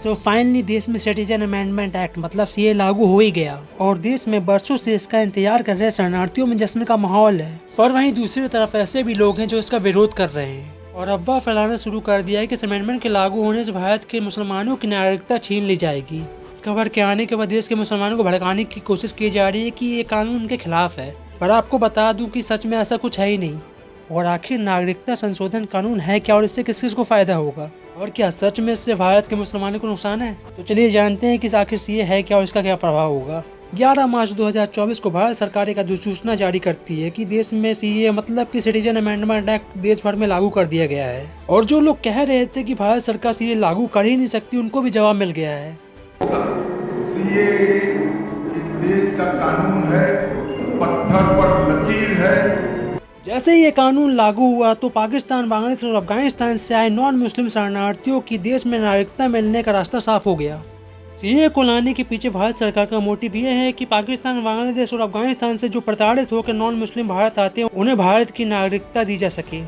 So finally देश में citizen amendment act मतलब सीए लागू हो ही गया और देश में बरसों से इसका इंतजार कर रहे शरणार्थियों में जश्न का माहौल है। पर वहीं दूसरी तरफ ऐसे भी लोग हैं जो इसका विरोध कर रहे हैं और अफवाह फैलाना शुरू कर दिया है कि इस अमेंडमेंट के लागू होने से भारत के मुसलमानों की नागरिकता छीन ली जाएगी। इस खबर के आने के बाद देश के मुसलमानों को भड़काने की कोशिश की जा रही है कि ये कानून उनके खिलाफ है, पर आपको बता दूं कि सच में ऐसा कुछ है ही नहीं। और आखिर नागरिकता संशोधन कानून है क्या और इससे किस किस को फायदा होगा, और क्या सच में इससे भारत के मुसलमानों को नुकसान है? तो चलिए जानते हैं कि आखिर सीए है क्या और इसका क्या प्रभाव होगा। 11 मार्च 2024 को भारत सरकार एक अधिसूचना जारी करती है कि देश में सीए मतलब कि सिटीजन अमेंडमेंट एक्ट देश भर में लागू कर दिया गया है। और जो लोग कह रहे थे कि भारत सरकार सीए लागू कर ही नहीं सकती, उनको भी जवाब मिल गया है। सीए देश का कानून है, पत्थर पर लकीर है। जैसे ही ये कानून लागू हुआ तो पाकिस्तान, बांग्लादेश और अफगानिस्तान से आए नॉन मुस्लिम शरणार्थियों की देश में नागरिकता मिलने का रास्ता साफ हो गया। सीए को लाने के पीछे भारत सरकार का मोटिव ये है कि पाकिस्तान, बांग्लादेश और अफगानिस्तान से जो प्रताड़ित होकर नॉन मुस्लिम भारत आते हैं उन्हें भारत की नागरिकता दी जा सके।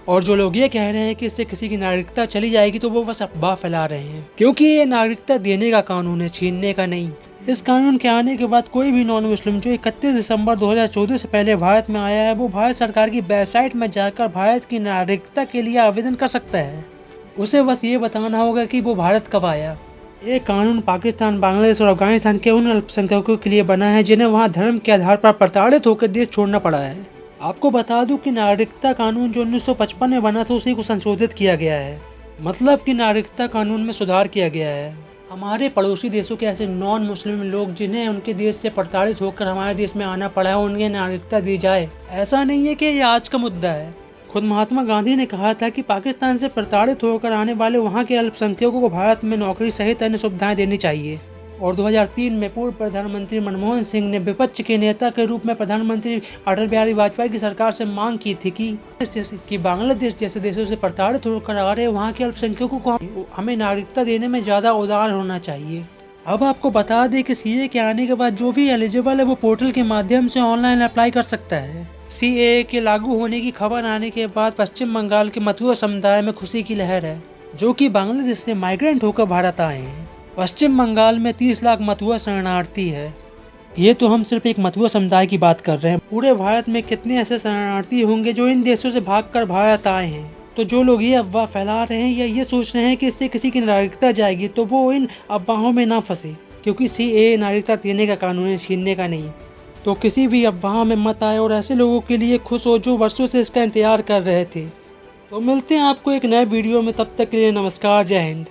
और जो लोग ये कह रहे हैं कि इससे किसी की नागरिकता चली जाएगी तो वो बस अफवाह फैला रहे हैं, क्योंकि ये नागरिकता देने का कानून है, छीनने का नहीं। इस कानून के आने के बाद कोई भी नॉन मुस्लिम जो 31 दिसंबर 2014 से पहले भारत में आया है वो भारत सरकार की वेबसाइट में जाकर भारत की नागरिकता के लिए आवेदन कर सकता है। उसे बस ये बताना होगा कि वो भारत कब आया। ये कानून पाकिस्तान, बांग्लादेश और अफगानिस्तान के उन अल्पसंख्यकों के लिए बना है जिन्हें वहाँ धर्म के आधार पर प्रताड़ित होकर देश छोड़ना पड़ा है। आपको बता दूं कि नागरिकता कानून जो 1955 में बना था उसी को संशोधित किया गया है, मतलब कि नागरिकता कानून में सुधार किया गया है। हमारे पड़ोसी देशों के ऐसे नॉन मुस्लिम लोग जिन्हें उनके देश से प्रताड़ित होकर हमारे देश में आना पड़ा है उन्हें नागरिकता दी जाए। ऐसा नहीं है कि ये आज का मुद्दा है। खुद महात्मा गांधी ने कहा था कि पाकिस्तान से प्रताड़ित होकर आने वाले वहां के अल्पसंख्यकों को भारत में नौकरी सहित अन्य सुविधाएं देनी चाहिए। और 2003 में पूर्व प्रधानमंत्री मनमोहन सिंह ने विपक्ष के नेता के रूप में प्रधानमंत्री अटल बिहारी वाजपेयी की सरकार से मांग की थी कि बांग्लादेश जैसे देशों से प्रताड़ित होकर आ रहे वहाँ के अल्पसंख्यकों को हमें नागरिकता देने में ज़्यादा उदार होना चाहिए। अब आपको बता दें कि सीए के आने के बाद जो भी एलिजिबल है वो पोर्टल के माध्यम से ऑनलाइन अप्लाई कर सकता है। सीए के लागू होने की खबर आने के बाद पश्चिम बंगाल के मथुआ समुदाय में खुशी की लहर है, जो कि बांग्लादेश से माइग्रेंट होकर भारत आए हैं। पश्चिम बंगाल में 30 लाख मथुआ शरणार्थी है। ये तो हम सिर्फ एक मथुआ समुदाय की बात कर रहे हैं। पूरे भारत में कितने ऐसे शरणार्थी होंगे जो इन देशों से भागकर भारत आए हैं। तो जो लोग ये अफवाह फैला रहे हैं या ये सोच रहे हैं कि इससे किसी की नागरिकता जाएगी, तो वो इन अफवाहों में ना फंसे, क्योंकि सीए नागरिकता देने का कानून है, छीनने का नहीं। तो किसी भी अफवाह में मत आए और ऐसे लोगों के लिए खुश हो जो वर्षों से इसका इंतजार कर रहे थे। तो मिलते हैं आपको एक नए वीडियो में, तब तक के लिए नमस्कार, जय हिंद।